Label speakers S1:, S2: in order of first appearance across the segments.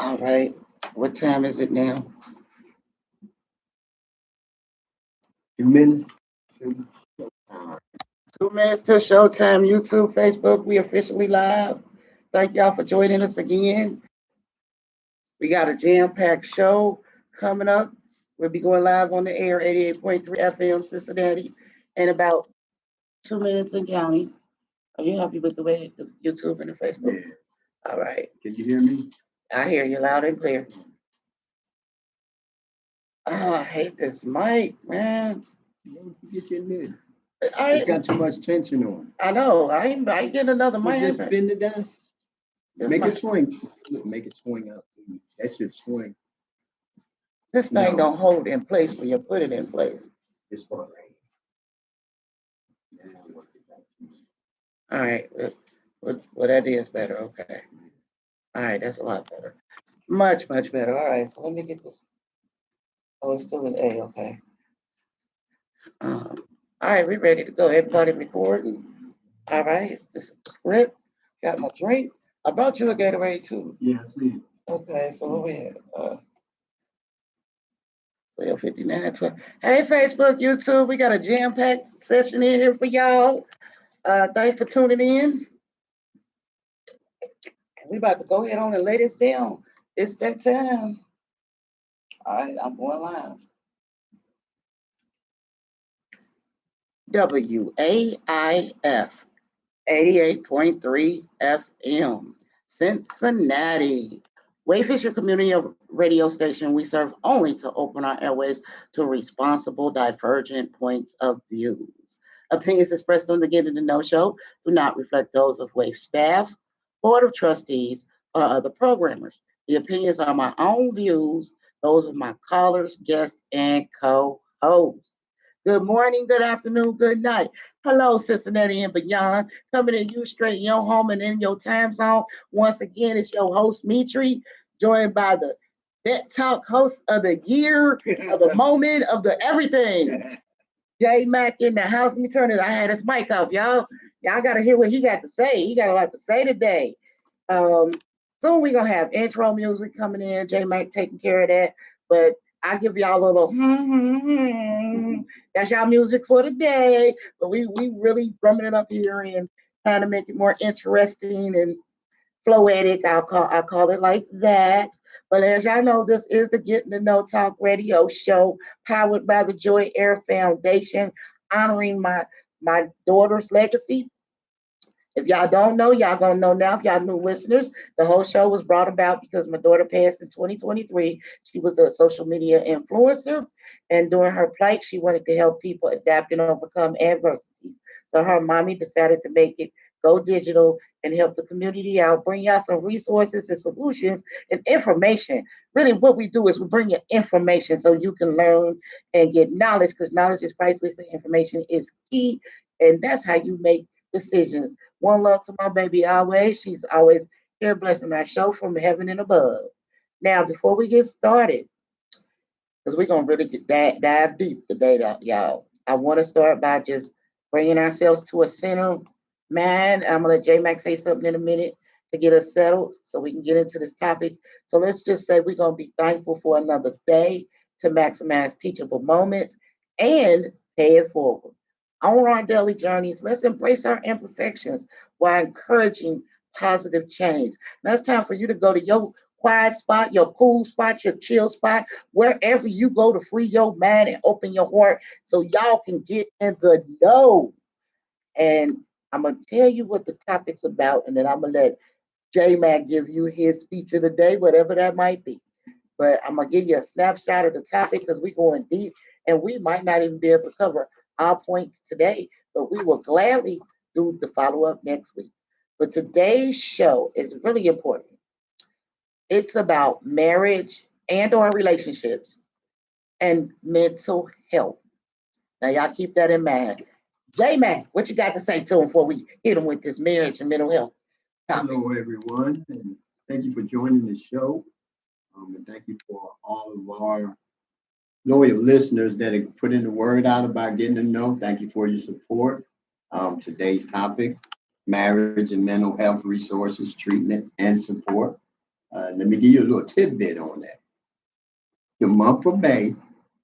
S1: All right. What time is it now?
S2: 2 minutes.
S1: 2 minutes to showtime. YouTube, Facebook, we officially live. Thank y'all for joining us again. We got a jam-packed show coming up. We'll be going live on the air, 88.3 FM Cincinnati, in about 2 minutes in county. Are you happy with the way the YouTube and the Facebook?
S2: Yeah.
S1: All right.
S2: Can you hear me?
S1: I hear you loud and clear. Oh, I hate this mic, man.
S2: Don't get your in
S1: I
S2: It's got too much tension on.
S1: I know. I ain't getting another
S2: Well,
S1: mic.
S2: just bend it down.
S1: This
S2: Make
S1: mic-
S2: it swing. Look, make it swing up. That should swing.
S1: This thing
S2: No.
S1: don't hold in place when you put it in place.
S2: It's fine.
S1: All right. Well, that is better. Okay. All right. That's a lot better. Much, much better. All right. So let me get this. Oh, it's still an A. Okay. All right. We ready to go. Everybody recording. All right. This is the script. Got my drink. I brought you a Gatorade too.
S2: Yeah, I see it.
S1: Okay. So what we had? 12:59. 12. Hey, Facebook, YouTube. We got a jam-packed session in here for y'all. Thanks for tuning in. We about to go ahead on and lay this down. It's that time. All right, I'm going live. WAIF 88.3 FM, Cincinnati. Wayfisher Community Radio Station. We serve only to open our airways to responsible, divergent points of views. Opinions expressed on the Getting to Know show do not reflect those of WAVE staff, board of trustees, or other programmers. The opinions are my own views, those of my callers, guests, and co-hosts. Good morning, good afternoon, good night. Hello, Cincinnati and beyond. Coming to you straight in your home and in your time zone. Once again, it's your host, Mitri, joined by the Vet Talk host of the year, of the moment, of the everything. J Mac in the house. Let me turn it. I had his mic off, y'all. Y'all got to hear what he got to say. He got a lot to say today. Soon we're going to have intro music coming in. J Mac taking care of that. But I'll give y'all a little, that's y'all music for today. But we really drumming it up here and trying to make it more interesting and floetic. I'll call it like that. But as y'all know, this is the Getting to Know Talk radio show powered by the Joy Air Foundation, honoring my daughter's legacy. If y'all don't know, y'all gonna know now. If y'all new listeners, the whole show was brought about because my daughter passed in 2023. She was a social media influencer, and during her plight, she wanted to help people adapt and overcome adversities. So her mommy decided to make it go digital and help the community out, bring y'all some resources and solutions and information. Really, what we do is we bring you information so you can learn and get knowledge, because knowledge is priceless and information is key, and that's how you make decisions. One love to my baby always. She's always here blessing our show from heaven and above. Now, before we get started, because we're going to really dive deep today, y'all, I want to start by just bringing ourselves to a center. Man, I'm going to let J Mac say something in a minute to get us settled so we can get into this topic. So let's just say we're going to be thankful for another day to maximize teachable moments and pay it forward. On our daily journeys, let's embrace our imperfections while encouraging positive change. Now it's time for you to go to your quiet spot, your cool spot, your chill spot, wherever you go to free your mind and open your heart so y'all can get in the know. And I'm going to tell you what the topic's about, and then I'm going to let J Mac give you his speech of the day, whatever that might be. But I'm going to give you a snapshot of the topic because we're going deep, and we might not even be able to cover our points today, but we will gladly do the follow-up next week. But today's show is really important. It's about marriage and or relationships and mental health. Now, y'all keep that in mind. J-Man, what you got to say to him before we hit him with this marriage and mental health topic?
S2: Hello, everyone, and thank you for joining the show. And thank you for all of our loyal listeners that have put in the word out about getting to know. Thank you for your support. Today's topic, marriage and mental health resources, treatment, and support. Let me give you a little tidbit on that. The month of May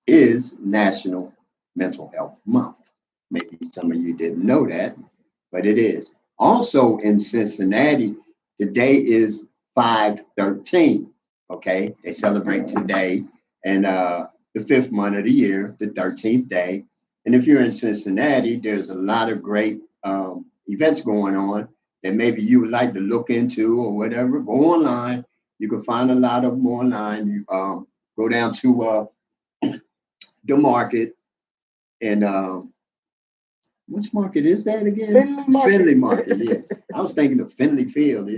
S2: is National Mental Health Month. Maybe some of you didn't know that, but it is. Also in Cincinnati, the day is 5/13. Okay, they celebrate today and the fifth month of the year, the 13th day. And if you're in Cincinnati, there's a lot of great events going on that maybe you would like to look into or whatever. Go online. You can find a lot of them online. You go down to the market and which market is that again? Finley Market, yeah. I was thinking of Finley Field,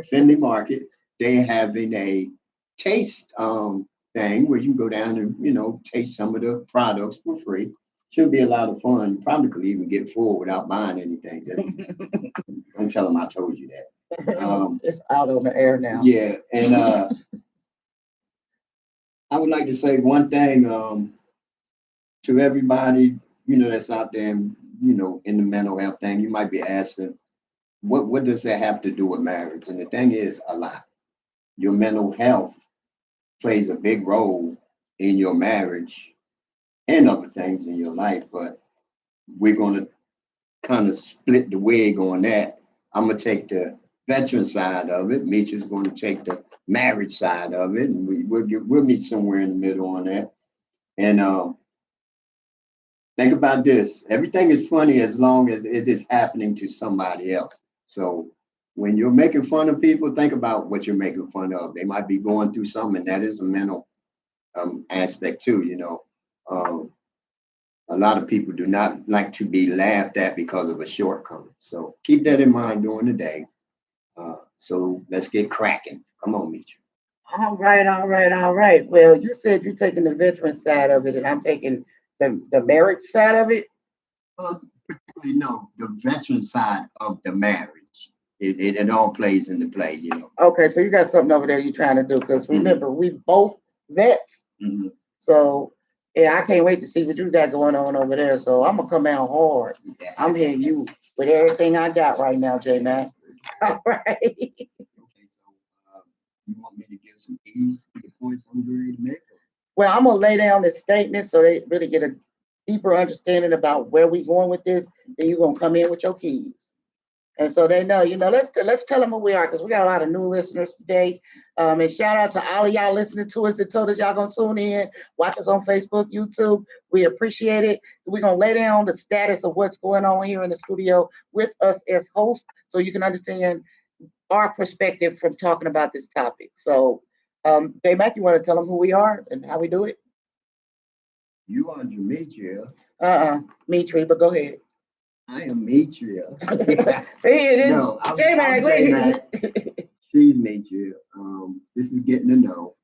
S2: Finley Market. They're having a taste thing where you can go down and, taste some of the products for free. Should be a lot of fun. You probably could even get full without buying anything. Don't tell them I told you that.
S1: It's out on the air now.
S2: Yeah, and I would like to say one thing to everybody, that's out there, and, in the mental health thing. You might be asking, what does that have to do with marriage? And the thing is, a lot. Your mental health plays a big role in your marriage and other things in your life, but we're going to kind of split the wig on that. I'm going to take the veteran side of it. Mitch is going to take the marriage side of it, and we'll meet somewhere in the middle on that. And think about this. Everything is funny as long as it is happening to somebody else. So when you're making fun of people, think about what you're making fun of. They might be going through something, and that is a mental aspect too. A lot of people do not like to be laughed at because of a shortcoming. So keep that in mind during the day. So let's get cracking. Come on, Mitch.
S1: All right, all right, all right. Well, you said you're taking the veteran side of it, and I'm taking the marriage side of it.
S2: Particularly, no, the veteran side of the marriage. It all plays into play.
S1: Okay, so you got something over there you're trying to do, because remember, we both vets.
S2: Mm-hmm.
S1: So, yeah, I can't wait to see what you got going on over there. So I'm going to come out hard.
S2: Yeah.
S1: I'm hitting you with everything I got right now, J-Mac. All right.
S2: Okay, so you want me to give some keys to the points I'm ready to make?
S1: Well, I'm going to lay down this statement so they really get a deeper understanding about where we're going with this. Then you're going to come in with your keys. And so they know, let's tell them who we are, because we got a lot of new listeners today. And shout out to all of y'all listening to us that told us y'all gonna tune in, watch us on Facebook, YouTube. We appreciate it. We're gonna lay down the status of what's going on here in the studio with us as hosts, so you can understand our perspective from talking about this topic. So, J-Mac, you want to tell them who we are and how we do it?
S2: You are Demetria.
S1: Mitri, but go ahead.
S2: I am Mitria.
S1: No, J-Mac, wait.
S2: She's Mitria. This is Getting to Know.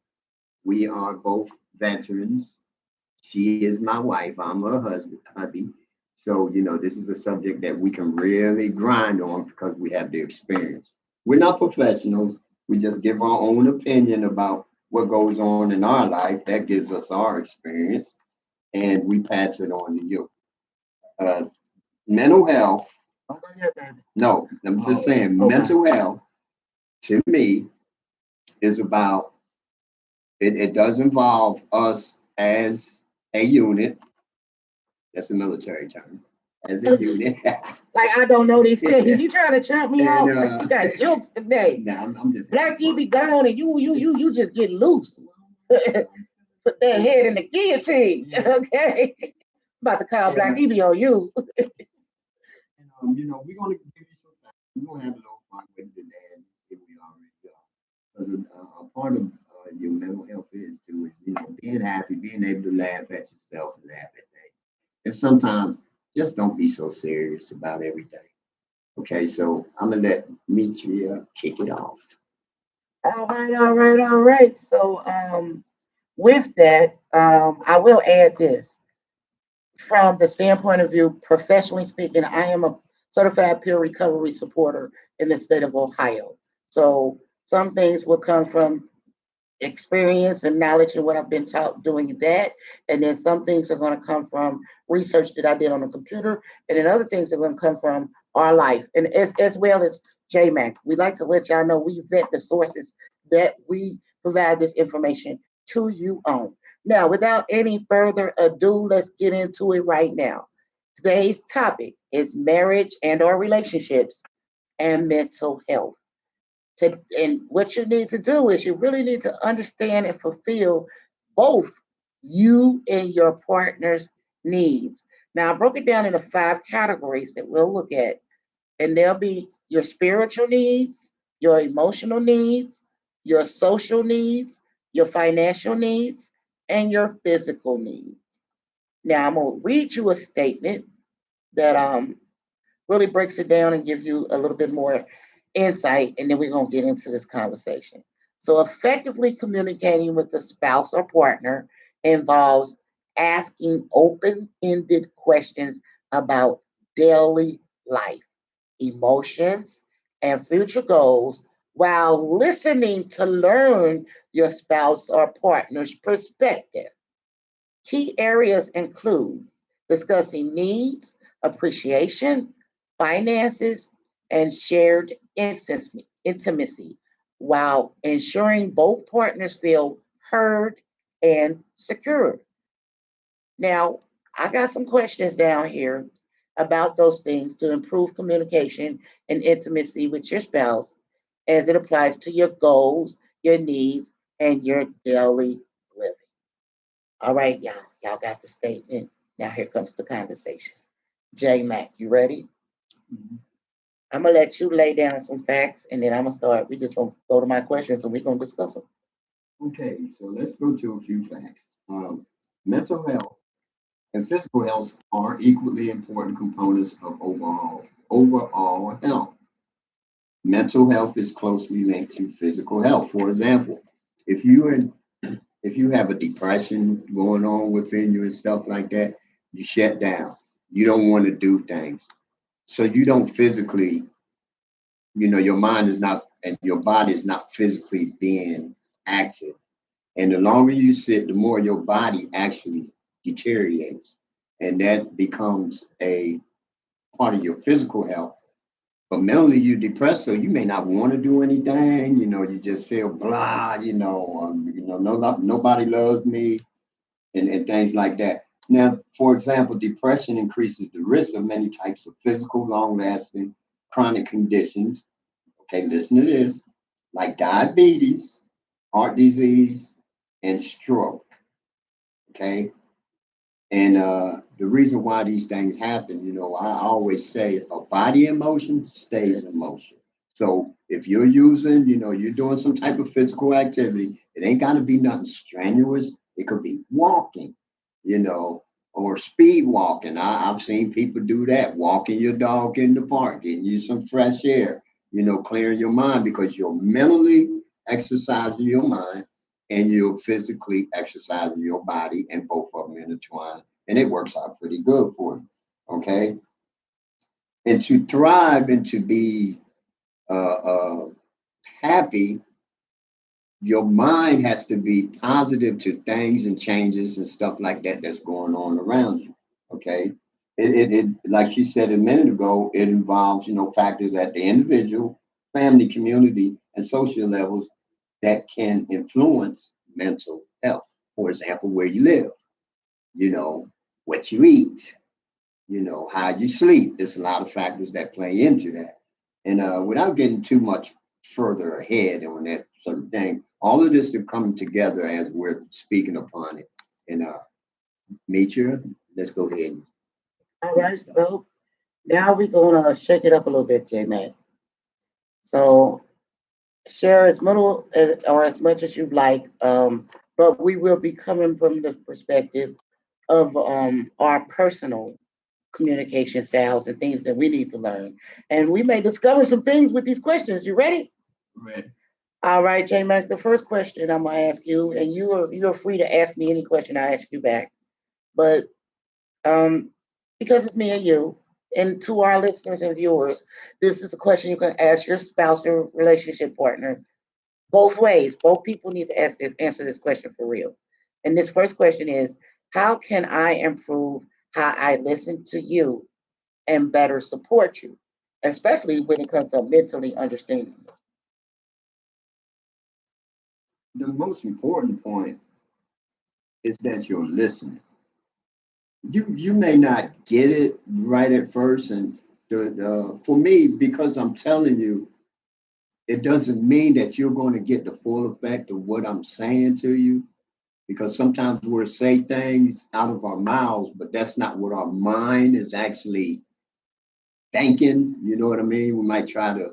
S2: We are both veterans. She is my wife. I'm her hubby. So, this is a subject that we can really grind on because we have the experience. We're not professionals. We just give our own opinion about what goes on in our life. That gives us our experience, and we pass it on to you. Mental health. No, I'm just saying, okay. Mental health to me is about it does involve us as a unit. That's a military term. As a unit.
S1: Like, I don't know these things. You trying to chop me off? You got jokes today.
S2: Nah, I'm just
S1: Black E be gone and you just get loose. Put that head in the guillotine. Okay. About to call Black E on you.
S2: We're gonna give you some time. We're gonna have a little fun with it today, if we already are. Because a part of your mental health is being happy, being able to laugh at yourself and laugh at things. And sometimes just don't be so serious about everything. Okay, so I'm gonna let Mitria kick it off.
S1: All right. So with that, I will add this. From the standpoint of view, professionally speaking, I am a certified peer recovery supporter in the state of Ohio. So some things will come from experience and knowledge and what I've been taught doing that. And then some things are going to come from research that I did on the computer. And then other things are going to come from our life. And as well as J-Mac, we like to let y'all know we vet the sources that we provide this information to you on. Now, without any further ado, let's get into it right now. Today's topic is marriage and or relationships and mental health. And what you need to do is you really need to understand and fulfill both you and your partner's needs. Now, I broke it down into 5 categories that we'll look at, and they'll be your spiritual needs, your emotional needs, your social needs, your financial needs, and your physical needs. Now, I'm going to read you a statement that really breaks it down and give you a little bit more insight, and then we're going to get into this conversation. So, effectively communicating with the spouse or partner involves asking open ended questions about daily life, emotions, and future goals while listening to learn your spouse or partner's perspective. Key areas include discussing needs, appreciation, finances, and shared intimacy while ensuring both partners feel heard and secure. Now, I got some questions down here about those things to improve communication and intimacy with your spouse as it applies to your goals, your needs, and your daily living. All right, y'all. Y'all got the statement. Now here comes the conversation. J Mac, you ready?
S2: Mhm.
S1: I'm gonna let you lay down some facts, and then I'm gonna start. We just gonna go to my questions, and we're gonna discuss them.
S2: Okay, so let's go to a few facts. Mental health and physical health are equally important components of overall health. Mental health is closely linked to physical health. For example, if you are if you have a depression going on within you and stuff like that, you shut down. You don't want to do things. So you don't physically, your mind is not and your body is not physically being active. And the longer you sit, the more your body actually deteriorates. And that becomes a part of your physical health. But mentally, you're depressed, so you may not want to do anything. You just feel blah. Nobody loves me, and things like that. Now, for example, depression increases the risk of many types of physical, long-lasting, chronic conditions. Okay, listen to this, like diabetes, heart disease, and stroke. Okay, and the reason why these things happen, I always say a body in motion stays in motion. So if you're using, you're doing some type of physical activity, it ain't got to be nothing strenuous. It could be walking, you know, or speed walking. I've seen people do that, walking your dog in the park, getting you some fresh air, clearing your mind because you're mentally exercising your mind and you're physically exercising your body, and both of them intertwine, and it works out pretty good for you. Okay, and to thrive and to be happy, your mind has to be positive to things and changes and stuff like that that's going on around you. Okay, it like she said a minute ago, it involves factors at the individual, family, community, and social levels that can influence mental health. For example, where you live, you know, what you eat, how you sleep. There's a lot of factors that play into that. And without getting too much further ahead on that sort of thing, all of this is coming together as we're speaking upon it. And Mitra, let's go ahead and
S1: All
S2: get
S1: right,
S2: started.
S1: so now we're gonna shake it up a little bit, J Mac. So share as little or as much as you'd like, but we will be coming from the perspective of our personal communication styles and things that we need to learn. And we may discover some things with these questions. You ready?
S2: Right.
S1: All right, J Mac, the first question I'm gonna ask you, and you're free to ask me any question I ask you back. But um, because it's me and you, and to our listeners and viewers, this is a question you can ask your spouse or relationship partner both ways. Both people need to answer this question for real. And this first question is, how can I improve how I listen to you and better support you, especially when it comes to mentally understanding you?
S2: the most important point is that you're listening. You may not get it right at first, and for me, because I'm telling you, it doesn't mean that you're going to get the full effect of what I'm saying to you. Because sometimes we'll say things out of our mouths, but that's not what our mind is actually thinking. You know what I mean? We might try to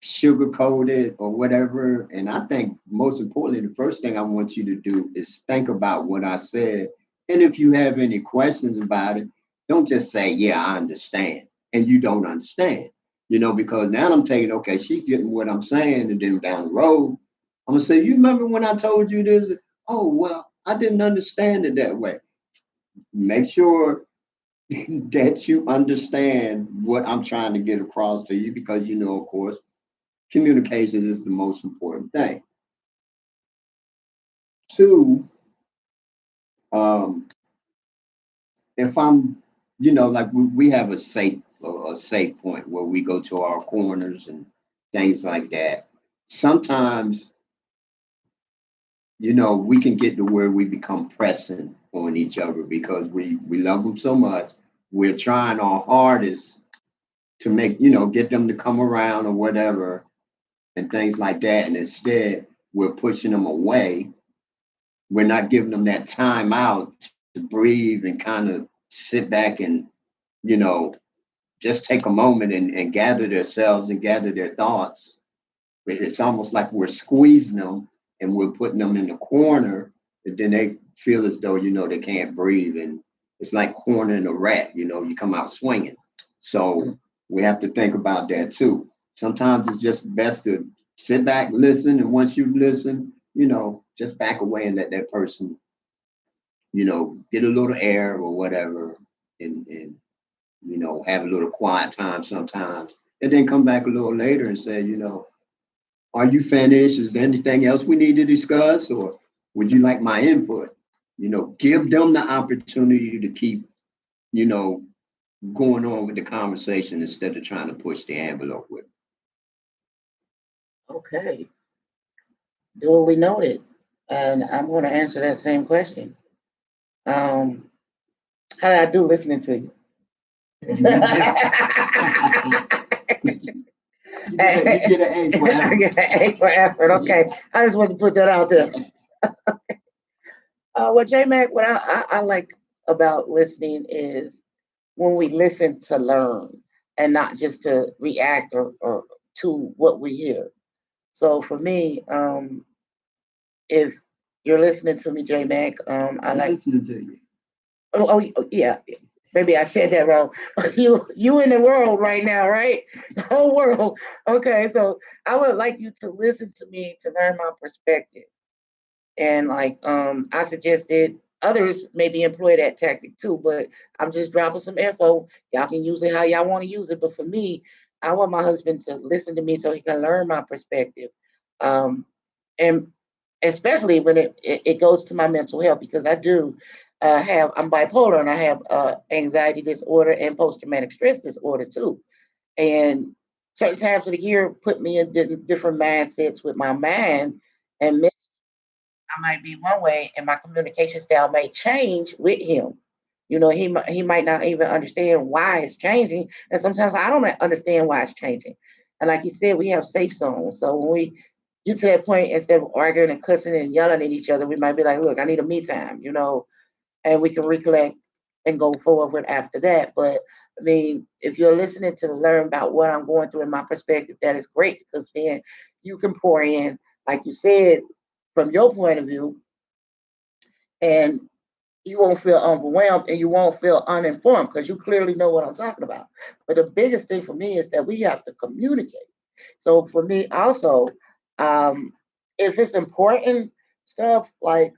S2: sugarcoat it or whatever. And I think most importantly, the first thing I want you to do is think about what I said. And if you have any questions about it, don't just say, yeah, I understand. And you don't understand, because now I'm taking, okay, she's getting what I'm saying. And then down the road, I'm going to say, you remember when I told you this? Oh, well, I didn't understand it that way. Make sure that you understand what I'm trying to get across to you because, of course, communication is the most important thing. Two, um, if I'm, like we have a safe point where we go to our corners and things like that. Sometimes, we can get to where we become pressing on each other because we love them so much. We're trying our hardest to make, get them to come around or whatever and things like that. And instead, we're pushing them away. We're not giving them that time out to breathe and kind of sit back and, you know, just take a moment and gather themselves and gather their thoughts. It's almost like we're squeezing them and we're putting them in the corner, and then they feel as though, they can't breathe. And it's like cornering a rat, you come out swinging. So we have to think about that too. Sometimes it's just best to sit back, listen, and once you listen, just back away and let that person, get a little air or whatever, and have a little quiet time sometimes, and then come back a little later and say, are you finished? Is there anything else we need to discuss, or would you like my input? Give them the opportunity to keep, you know, going on with the conversation instead of trying to push the envelope with.
S1: Okay, duly noted. And I'm going to answer that same question. How did I do listening to you?
S2: You get an A for effort.
S1: I get an A for effort. Okay, I just want to put that out there. Well, J Mac, what I like about listening is when we listen to learn and not just to react or to what we hear. So for me, if you're listening to me, J Mac, I
S2: I'm
S1: like.
S2: listening to you.
S1: Oh, yeah. Maybe I said that wrong. You in the world right now, right? The whole world. Okay, so I would like you to listen to me to learn my perspective. And like I suggested others maybe employ that tactic too, but I'm just dropping some info. Y'all can use it how y'all want to use it. But for me, I want my husband to listen to me so he can learn my perspective. Um, and especially when it goes to my mental health because I do I'm bipolar and I have anxiety disorder and post-traumatic stress disorder too. And certain times of the year put me in different mindsets with my mind and I might be one way and my communication style may change with him. He might not even understand why it's changing. And sometimes I don't understand why it's changing. And like you said, we have safe zones. So when we get to that point, instead of arguing and cussing and yelling at each other, we might be like, look, I need a me time, and we can recollect and go forward after that. But I mean, if you're listening to learn about what I'm going through in my perspective, that is great because then you can pour in, like you said, from your point of view, and you won't feel overwhelmed and you won't feel uninformed because you clearly know what I'm talking about. But the biggest thing for me is that we have to communicate. So for me, also, um, if it's important stuff like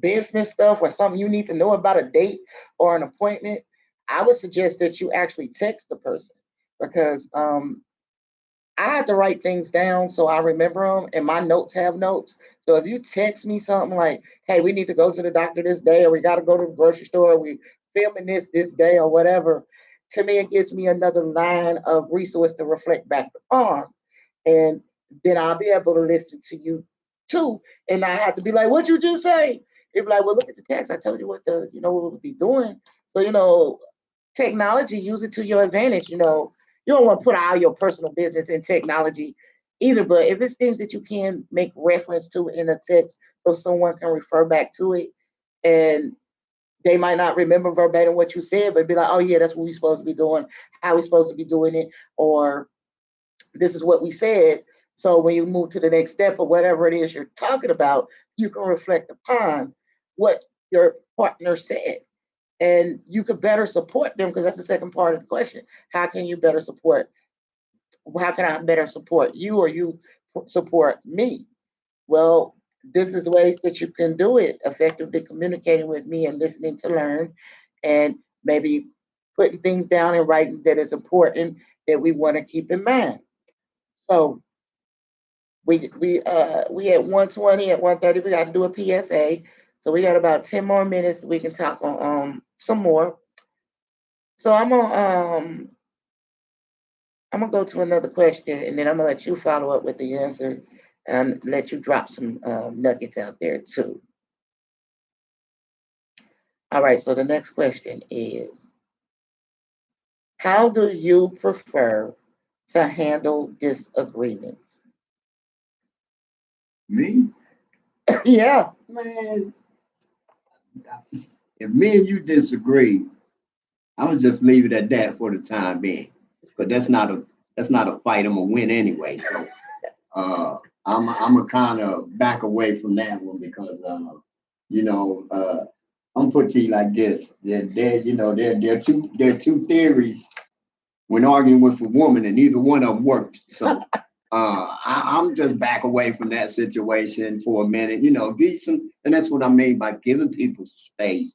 S1: business stuff or something you need to know about a date or an appointment, I would suggest that you actually text the person because I had to write things down so I remember them, and my notes have notes. So if you text me something like, "Hey, we need to go to the doctor this day, or we got to go to the grocery store, or we filming this day, or whatever," to me it gives me another line of resource to reflect back on, and then I'll be able to listen to you too. And I have to be like, what you just say? If like, well, look at the text. I told you what what we'll be doing. So, technology, use it to your advantage. You don't want to put all your personal business in technology either. But if it's things that you can make reference to in a text so someone can refer back to it, and they might not remember verbatim what you said, but be like, oh yeah, that's what we're supposed to be doing, how we're supposed to be doing it, or this is what we said. So when you move to the next step or whatever it is you're talking about, you can reflect upon what your partner said. And you could better support them, because that's the second part of the question. How can you better support? How can I better support you, or you support me? Well, this is ways that you can do it: effectively communicating with me and listening to learn, and maybe putting things down in writing that is important that we want to keep in mind. So we at 1:20, at 1:30 we got to do a PSA. So we got about 10 more minutes. We can talk on some more. So I'm gonna go to another question, and then I'm gonna let you follow up with the answer, and let you drop some nuggets out there too. All right. So the next question is, how do you prefer to handle disagreements?
S2: Me,
S1: Yeah.
S2: man, if me and you disagree, I'm gonna just leave it at that for the time being. But that's not a fight I'm gonna win anyway. So I'm a kind of back away from that one because you know I'm put to you like this. There are two theories when arguing with a woman, and neither one of them works. So I'm just back away from that situation for a minute. Give some, and that's what I mean by giving people space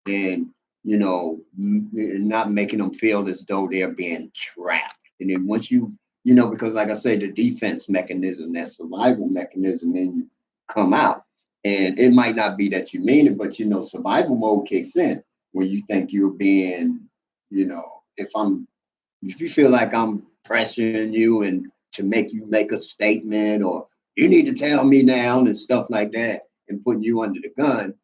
S2: and not making them feel as though they're being trapped. And then once because like I say, the defense mechanism, that survival mechanism, then you come out. And it might not be that you mean it, but survival mode kicks in when you think you're being, you know, if you feel like I'm pressuring you and to make you make a statement, or you need to tell me now and stuff like that, and putting you under the gun,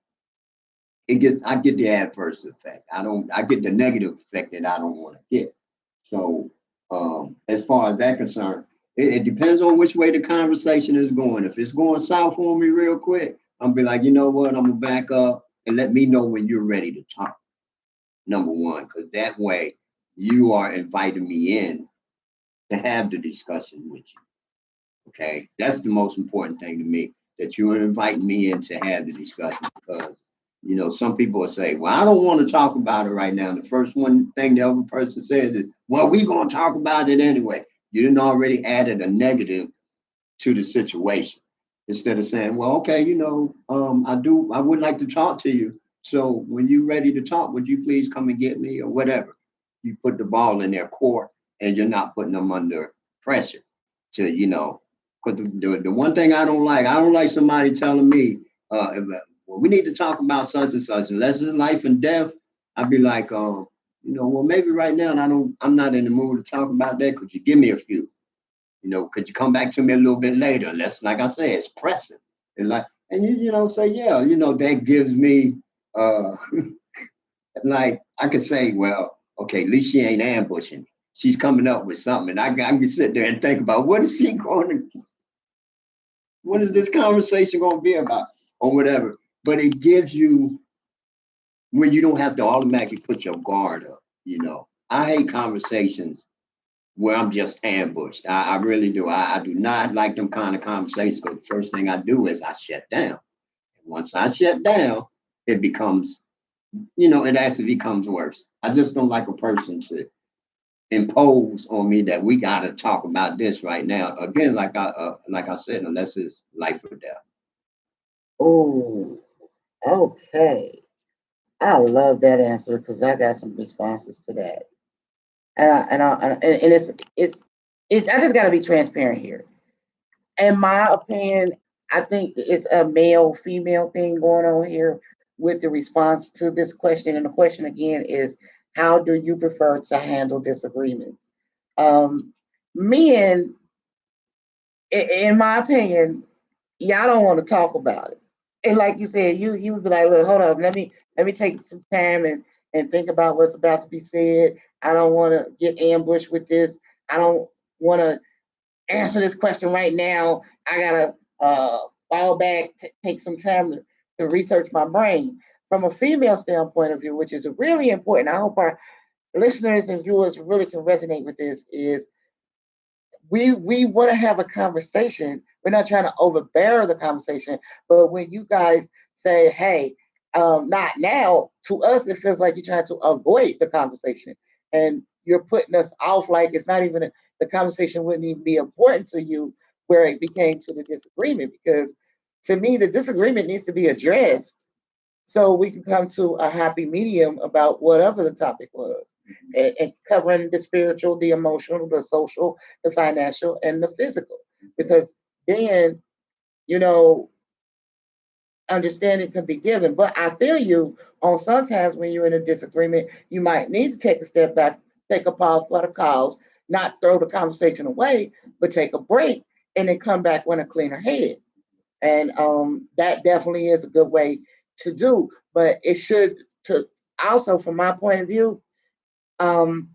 S2: I get the adverse effect. I get the negative effect that I don't want to get. So as far as that concerned, it depends on which way the conversation is going. If it's going south on me real quick, I'll be like, you know what, I'm gonna back up and let me know when you're ready to talk. Number one, because that way you are inviting me in to have the discussion with you. Okay, that's the most important thing to me, that you are inviting me in to have the discussion, because some people will say, well, I don't want to talk about it right now. And the first one thing the other person says is, well, we're going to talk about it anyway. You didn't already added a negative to the situation, instead of saying, well, okay, I would like to talk to you. So when you're ready to talk, would you please come and get me, or whatever? You put the ball in their court, and you're not putting them under pressure to, because the one thing I don't like somebody telling me, well, we need to talk about such and such, unless it's life and death. I'd be like, well, maybe right now, and I'm not in the mood to talk about that. Could you give me a few? Could you come back to me a little bit later? Unless, like I said, it's pressing. And say, yeah, that gives me, uh, like, I could say, well, okay, at least she ain't ambushing me. She's coming up with something. And I can sit there and think about, what is this conversation going to be about, or whatever. But it gives you, when you don't have to automatically put your guard up. I hate conversations where I'm just ambushed. I really do. I do not like them kind of conversations, because the first thing I do is I shut down. And once I shut down, it becomes, it actually becomes worse. I just don't like a person to impose on me that we got to talk about this right now. Again, like I said, unless it's life or death.
S1: Oh, okay. I love that answer, because I got some responses to that. And it's I just got to be transparent here. In my opinion, I think it's a male female thing going on here with the response to this question. And the question again is, how do you prefer to handle disagreements? Um, Men in my opinion, y'all don't want to talk about it. And like you said, you would be like, look, hold up, let me take some time and think about what's about to be said. I don't want to get ambushed with this. I don't want to answer this question right now. I gotta fall back, take some time to research my brain. From a female standpoint of view, which is really important, I hope our listeners and viewers really can resonate with this, is we want to have a conversation. We're not trying to overbear the conversation, but when you guys say, "Hey, not now," to us it feels like you're trying to avoid the conversation, and you're putting us off like it's not even the conversation wouldn't even be important to you. Where it became to the disagreement, because to me the disagreement needs to be addressed so we can come to a happy medium about whatever the topic was, and covering the spiritual, the emotional, the social, the financial, and the physical. Because then, you know, understanding can be given. But I feel you on sometimes when you're in a disagreement, you might need to take a step back, take a pause for the cause, not throw the conversation away, but take a break and then come back with a cleaner head. And that definitely is a good way to do. But it should to also, from my point of view, um,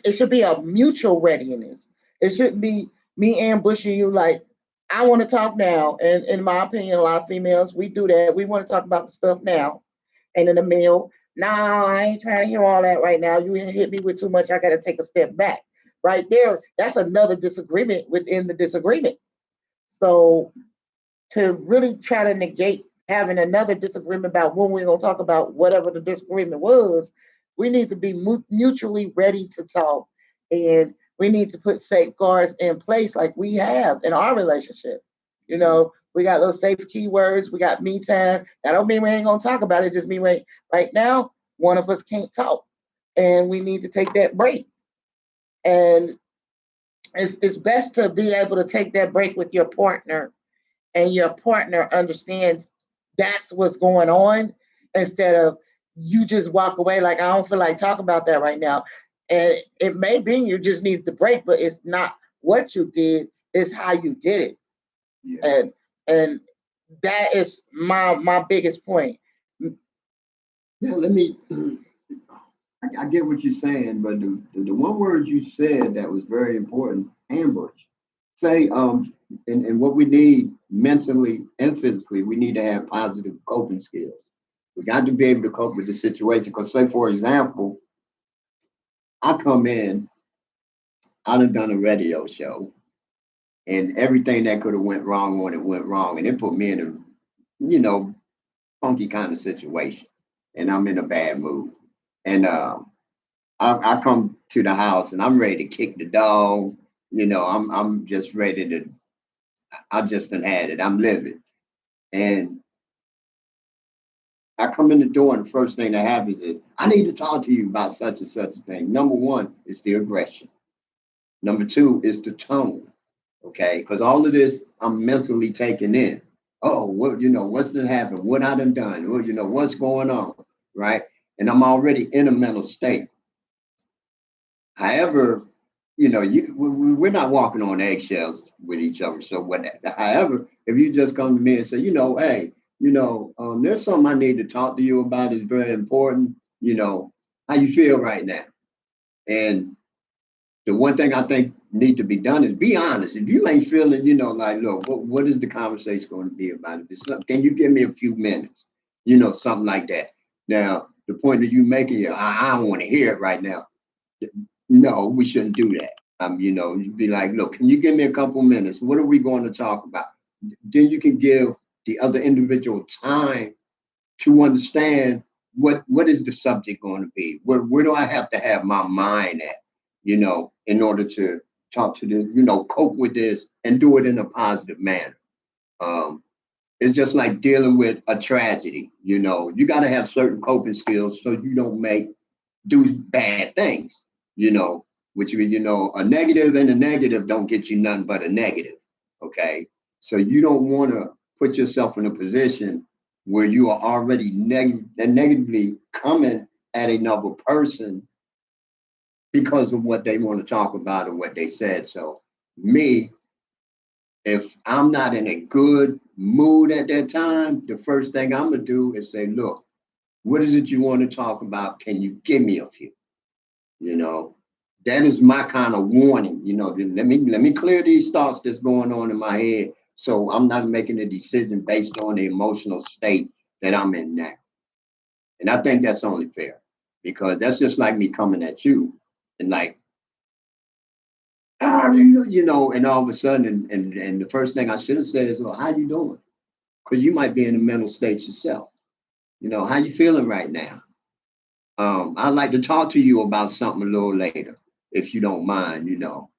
S1: it should be a mutual readiness. It shouldn't be me ambushing you like I want to talk now. And in my opinion, a lot of females we do that. We want to talk about the stuff now. And in the male, nah, I ain't trying to hear all that right now. You hit me with too much. I got to take a step back. Right there, that's another disagreement within the disagreement. So to really try to negate having another disagreement about when we're going to talk about whatever the disagreement was, we need to be mutually ready to talk. And we need to put safeguards in place like we have in our relationship. You know, we got those safe keywords, we got me time. That don't mean we ain't going to talk about it, just mean right now, one of us can't talk. And we need to take that break. And it's best to be able to take that break with your partner and your partner understands that's what's going on instead of you just walk away like I don't feel like talking about that right now. And it may be you just need the break, but it's not what you did, it's how you did it.
S2: Yeah.
S1: And that is my biggest point.
S2: Yeah, let me. I get what you're saying, but the one word you said that was very important: ambush. Say, and what we need mentally and physically, we need to have positive coping skills. We got to be able to cope with the situation. Because, say, for example, I come in, I done a radio show, and everything that could have went wrong when it went wrong, and it put me in a, funky kind of situation, and I'm in a bad mood, and I come to the house and I'm ready to kick the dog. I'm just ready to. I just done had it. I'm living, and I come in the door, and the first thing that happens is I need to talk to you about such and such a thing. Number one is the aggression. Number two is the tone. Okay, because all of this I'm mentally taking in. Oh, well, what's done happened? What I done? Well, what's going on, right? And I'm already in a mental state. However, we're not walking on eggshells with each other. So what? However, if you just come to me and say, hey, there's something I need to talk to you about. It's very important. How you feel right now? And the one thing I think need to be done is be honest. If you ain't feeling, like, look, what is the conversation going to be about? If it's something, can you give me a few minutes? Something like that. Now, the point that you making, I don't want to hear it right now. No, we shouldn't do that. You'd be like, look, can you give me a couple minutes? What are we going to talk about? Then you can give the other individual time to understand what is the subject going to be? Where do I have to have my mind at, in order to talk to this, cope with this and do it in a positive manner. It's just like dealing with a tragedy, you got to have certain coping skills so you don't do bad things, which means, a negative and a negative don't get you nothing but a negative. Okay. So you don't want to put yourself in a position where you are already negatively coming at another person because of what they want to talk about or what they said. So me, If I'm not in a good mood at that time, the first thing I'm gonna do is say, look, what is it you want to talk about? Can you give me a few? You know, that is my kind of warning. You know, let me clear these thoughts that's going on in my head, so I'm not making a decision based on the emotional state that I'm in now. And I think that's only fair because that's just like me coming at you and like, you know, and all of a sudden, and the first thing I should have said is, "Well, how you doing?" Because you might be in a mental state yourself. You know, how you feeling right now? I'd like to talk to you about something a little later, if you don't mind, you know.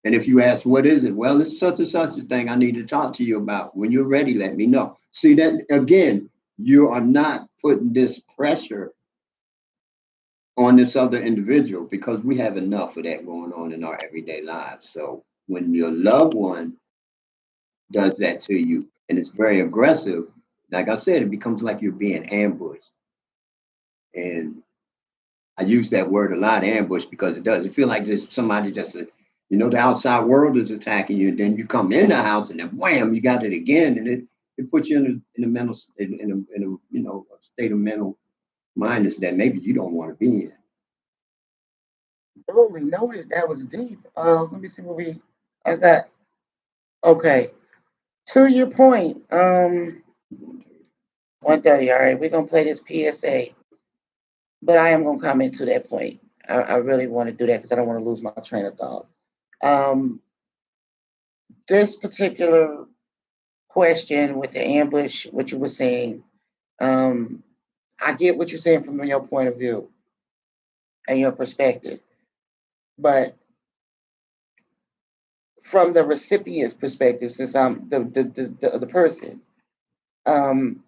S2: And if you ask, what is it? Well, it's such and such a thing I need to talk to you about. When you're ready, let me know. See that again, you are not putting this pressure on this other individual because we have enough of that going on in our everyday lives. So when your loved one does that to you and it's very aggressive, like I said, it becomes like you're being ambushed. And I use that word a lot, ambush, because it does. It feel like there's somebody just, you know, the outside world is attacking you, and then you come in the house, and then wham, you got it again, and it puts you in a mental, in a you know a state of mental mindness that maybe you don't want to be in.
S1: Totally noted. That was deep. Let me see what we. I got. Okay. To your point. 1:30. All right. We're gonna play this PSA, but I am gonna comment to that point. I really want to do that because I don't want to lose my train of thought. Um, this particular question with the ambush, what you were saying, um, I get what you're saying from your point of view and your perspective, but from the recipient's perspective, since I'm the person, um,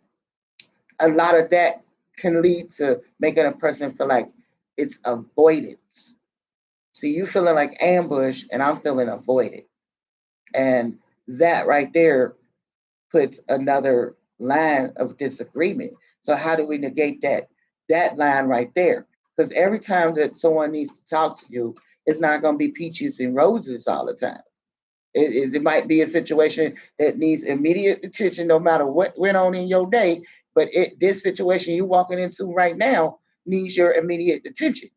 S1: a lot of that can lead to making a person feel like it's avoidance. So you feeling like ambush, and I'm feeling avoided, and that right there puts another line of disagreement. So how do we negate that line right there? Because every time that someone needs to talk to you, it's not going to be peaches and roses all the time. It might be a situation that needs immediate attention, no matter what went on in your day. But this situation you're walking into right now needs your immediate attention.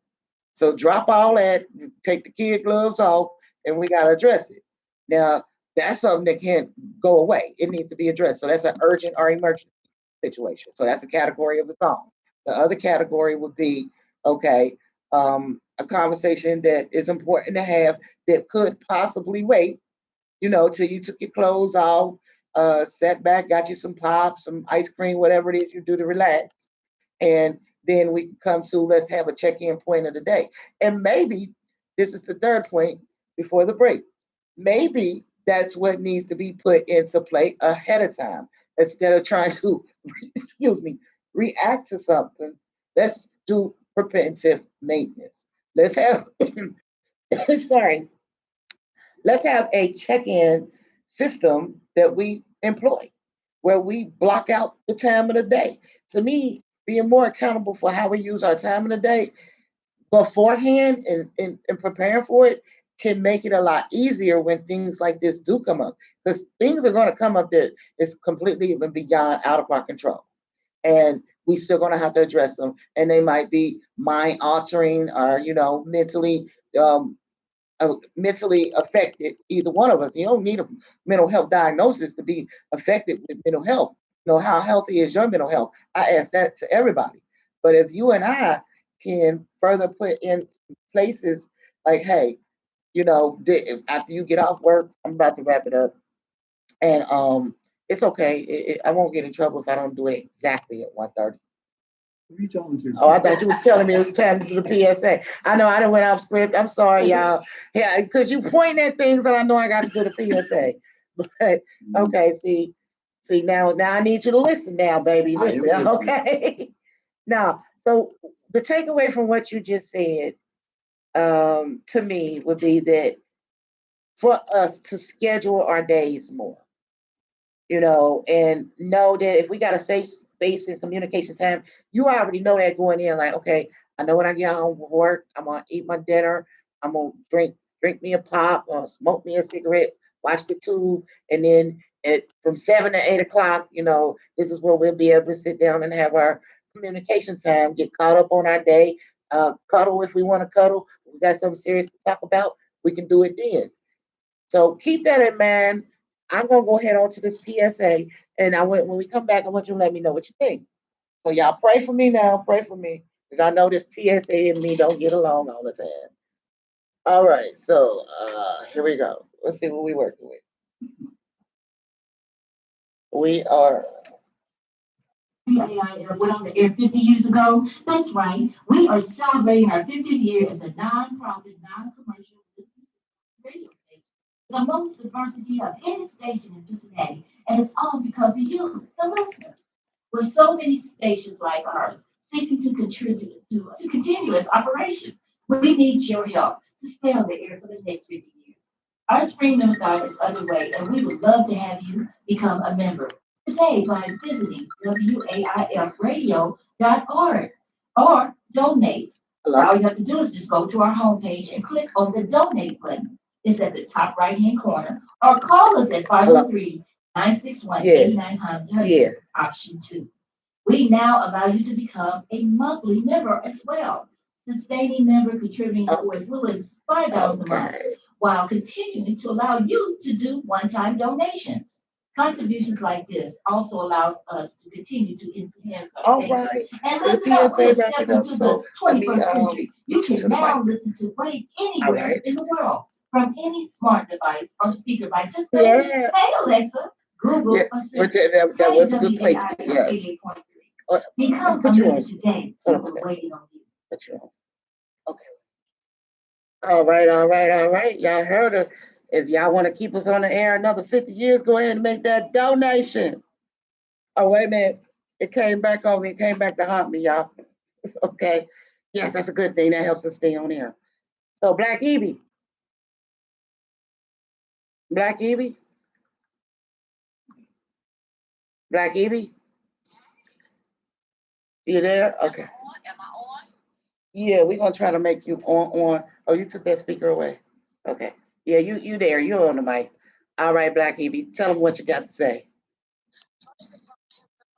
S1: So drop all that, take the kid gloves off, and we got to address it. Now, that's something that can't go away. It needs to be addressed. So that's an urgent or emergency situation. So that's a category of the song. The other category would be, okay, a conversation that is important to have that could possibly wait, till you took your clothes off, sat back, got you some pop, some ice cream, whatever it is you do to relax. And then we can come to let's have a check-in point of the day. And maybe this is the third point before the break. Maybe that's what needs to be put into play ahead of time instead of trying to, excuse me, react to something. Let's do preventive maintenance. Let's have, sorry, let's have a check-in system that we employ where we block out the time of the day. To me, being more accountable for how we use our time in the day beforehand and preparing for it can make it a lot easier when things like this do come up. Because things are going to come up that is completely even beyond out of our control. And we still going to have to address them. And they might be mind altering or, um, mentally affected, either one of us. You don't need a mental health diagnosis to be affected with mental health. How healthy is your mental health? I ask that to everybody. But if you and I can further put in places like, hey, after you get off work, I'm about to wrap it up, and it's okay. I won't get in trouble if I don't do it exactly at 1:30.
S2: Who you talking to?
S1: Oh, I thought you was telling me it was time to do the PSA. I know I done went off script. I'm sorry, y'all. Yeah, because you point at things and I know I got to do the PSA. But okay, see now I need you to listen now, baby.
S2: I am
S1: Listen,
S2: listening.
S1: okay. Now, so the takeaway from what you just said, to me would be that for us to schedule our days more, and know that if we got a safe space and communication time, you already know that going in, like, okay, I know when I get home from work, I'm gonna eat my dinner, I'm gonna drink me a pop or smoke me a cigarette, watch the tube, and then from 7 to 8 o'clock, this is where we'll be able to sit down and have our communication time, get caught up on our day, cuddle if we want to cuddle. We got something serious to talk about, we can do it then. So keep that in mind. I'm gonna go ahead on to this PSA, and when we come back, I want you to let me know what you think. So y'all pray for me now. Pray for me, because I know this PSA and me don't get along all the time. All right, so here we go. Let's see what we're working with. We are.
S3: AIF went on the air 50 years ago. That's right. We are celebrating our 50th year as a non-profit, non-commercial radio station. The most diversity of any station in Cincinnati. And it's all because of you, the listener. With so many stations like ours seeking to contribute to continue its operation, we need your help to stay on the air for the next 50 years. Our spring marathon is underway, and we would love to have you become a member today by visiting waifradio.org or donate. All you have to do is just go to our homepage and click on the donate button. It's at the top right hand corner, or call us at 513-961-8900,
S1: Yeah.
S3: option 2. We now allow you to become a monthly member as well, sustaining member contributing for as little as $5 a month, while continuing to allow you to do one-time donations. Contributions like this also allows us to continue to enhance our station. And let's not step into the 21st century. You can now listen to Wave anywhere in the world from any smart device or speaker by just saying, "Hey Alexa, Google, or Siri."
S1: That was a good place. Yes.
S3: 88.3. Become a member today. People are waiting on you.
S1: Put you on. Okay. All right. Y'all heard her. If y'all want to keep us on the air another 50 years, go ahead and make that donation. Oh, wait a minute. It came back on me. It came back to haunt me, y'all. Okay. Yes, that's a good thing. That helps us stay on air. So, Black Evie. Black Evie? Black Evie? You there? Okay.
S4: Am I on?
S1: Yeah, we're gonna try to make you on. Oh, you took that speaker away. Okay. Yeah, you there. You're on the mic. All right, Black Evie. Tell them what you got to say.
S4: First of all,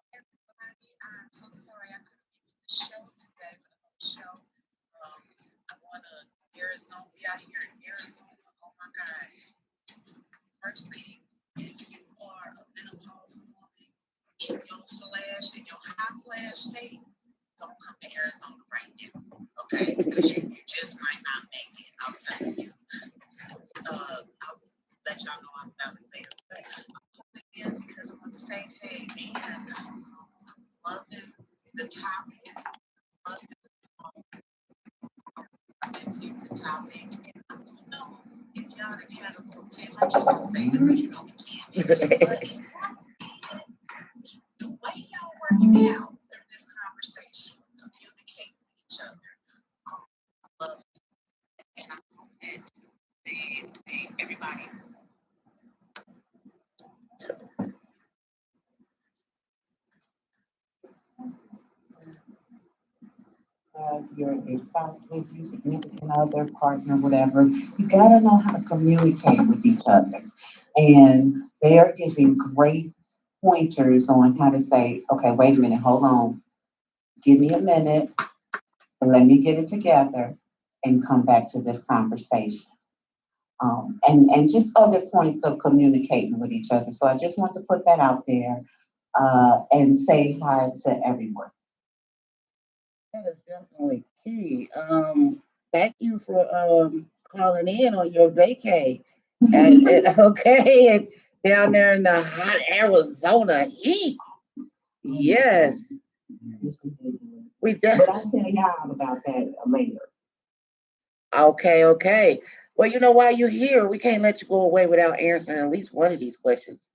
S4: everybody, I'm so sorry I couldn't make the show today for the whole show. I want to Arizona. We out here in Arizona. Oh my God. First thing, if you are a menopause woman in your high flash state, don't come to Arizona right now. Okay? Because you just might not make it. I'm telling you. I will let y'all know I'm about it later. But I'm calling in because I want to say, hey, man, loving the topic. Loving the topic. And I don't know if y'all done had a little tip. I'm just going to say this because you know we can't. But the way y'all working out through this conversation, communicate with each other, I love it. And I hope that everybody.
S5: Your spouse with you, significant other, partner, whatever, you gotta know how to communicate with each other. And they are giving great pointers on how to say, okay, wait a minute, hold on. Give me a minute, and let me get it together and come back to this conversation. And just other points of communicating with each other. So I just want to put that out there and say hi to everyone.
S1: That is definitely key. Thank you for calling in on your vacay. and okay, and down there in the hot Arizona heat. Yes. We
S5: But I'll tell y'all about that later.
S1: Okay. Well, you know why you're here. We can't let you go away without answering at least one of these questions.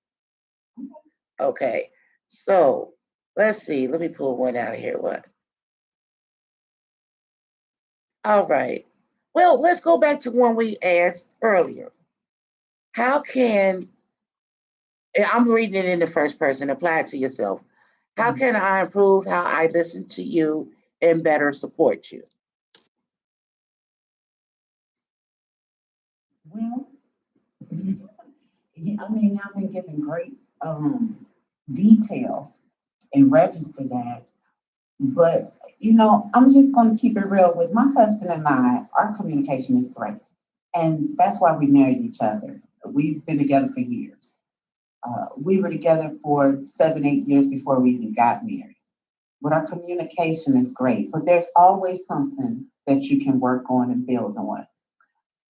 S1: Okay. So let's see. Let me pull one out of here. What? All right. Well, let's go back to one we asked earlier. How can, and I'm reading it in the first person, apply it to yourself. How can I improve how I listen to you and better support you?
S5: Well, I mean, I've been given great detail and register that. But, I'm just going to keep it real with my husband and I, our communication is great. And that's why we married each other. We've been together for years. We were together for 7, 8 years before we even got married. But our communication is great. But there's always something that you can work on and build on.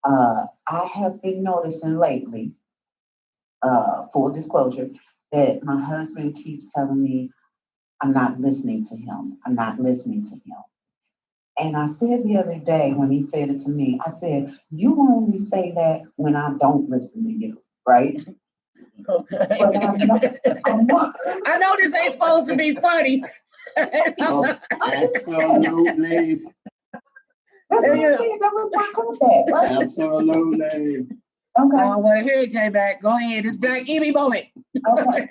S5: I have been noticing lately, full disclosure, that my husband keeps telling me, I'm not listening to him. I'm not listening to him. And I said the other day when he said it to me, I said, you only say that when I don't listen to you, right?
S1: Okay.
S5: But I'm not,
S1: I know this ain't supposed to be funny.
S2: Oh, absolutely,
S5: that's what I said. That was my comeback, right?
S2: absolutely.
S1: I
S5: Okay.
S1: don't want to hear it, J-Mac. Go ahead. It's Black Evie moment.
S5: Okay.